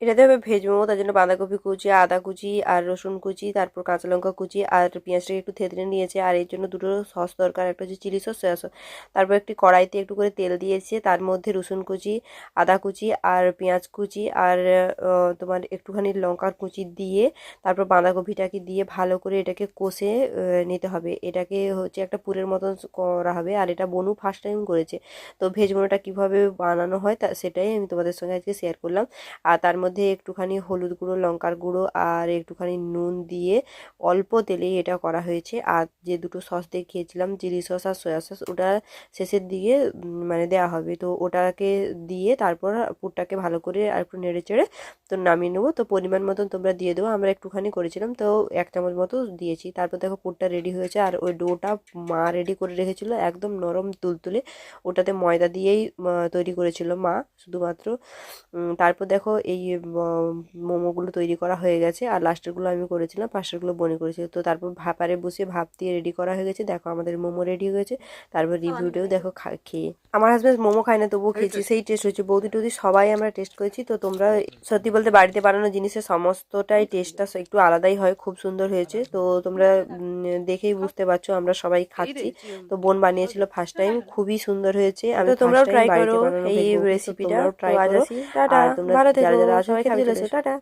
এটাতে হবে ভেজ মোমো, তার জন্য বাঁধাকপি কুচি, আদা কুচি আর রসুন কুচি, তারপর কাঁচা লঙ্কা কুচি আর পেঁয়াজটাকে একটু থেতলে নিয়েছে। আর এর জন্য দুটো সস দরকার, একটা হচ্ছে চিলি সস, সয়া সস। তারপর একটি কড়াইতে একটু করে তেল দিয়েছে, তার মধ্যে রসুন কুচি, আদা কুচি আর পেঁয়াজ কুচি আর তোমার একটুখানি লঙ্কার কুচি দিয়ে তারপর বাঁধাকপিটাকে দিয়ে ভালো করে এটাকে কষে নিতে হবে। এটাকে হচ্ছে একটা পুরের মতন করা হবে। আর এটা বনু ফার্স্ট টাইম করেছে, তো ভেজ মোমোটা কীভাবে বানানো হয় তা সেটাই আমি তোমাদের সঙ্গে আজকে শেয়ার করলাম। আর তার মধ্যে একটুখানি হলুদ গুঁড়ো, লঙ্কার গুঁড়ো আর একটুখানি নুন দিয়ে অল্প তেলেই এটা করা হয়েছে। আর যে দুটো সস দেখিয়েছিলাম, চিলি সস আর সয়া সস, ওটা শেষের দিকে মানে দেওয়া হবে। তো ওটাকে দিয়ে তারপর পুরটাকে ভালো করে আর একটু নেড়ে চেড়ে তো নামিয়ে নেবো। তো পরিমাণ মতন তোমরা দিয়ে দেবো, আমরা একটুখানি করেছিলাম তো 1 চামচ মতো দিয়েছি। তারপর দেখো পুরটা রেডি হয়েছে। আর ওই ডোটা মা রেডি করে রেখেছিলো, একদম নরম তুলতুলে। ওটাতে ময়দা দিয়েই তৈরি করেছিল মা শুধুমাত্র। তারপর দেখো এই মোমোগুলো তৈরি করা হয়ে গেছে। আর লাস্টেরগুলো আমি করেছিলাম, পাশেরগুলো বনি করেছিল। তো তারপর ভাপারে বসে ভাপ দিয়ে রেডি করা হয়ে গেছে। দেখো আমাদের মোমো রেডি হয়েছে। তারপর রিভিউটাও দেখো খেয়ে। আমার হাজব্যান্ড মোমো খায় না, তবুও খেয়েছি, সেই টেস্ট হয়েছে। বৌদি টৌদি সবাই আমরা টেস্ট করেছি। তো তোমরা সত্যি বলতে বাড়িতে বানানো জিনিসের সমস্তটাই টেস্টটা একটু আলাদাই হয়, খুব সুন্দর হয়েছে। তো তোমরা দেখেই বুঝতে পারছো আমরা সবাই খাচ্ছি। তো বোন বানিয়েছিল ফার্স্ট টাইম, খুবই সুন্দর হয়েছে। আমি তোমরাও ট্রাই করো এই রেসিপিটা। তোমরাও ট্রাই করো। আর তোমরা যারা যারা আছো খেতে চলেছো, টাটা।